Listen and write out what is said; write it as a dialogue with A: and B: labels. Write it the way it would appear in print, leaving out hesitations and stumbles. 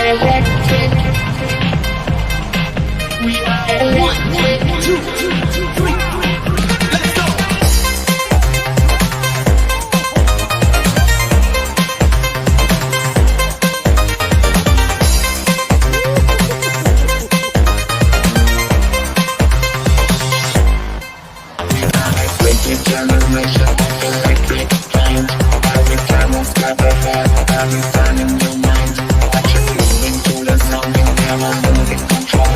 A: electric. We are electric.
B: 1, 2, 3, let's go.
A: Wicked generation of electric flames. Every time we step ahead, every time in your mind. Watch it moving to the sound, you never losing control.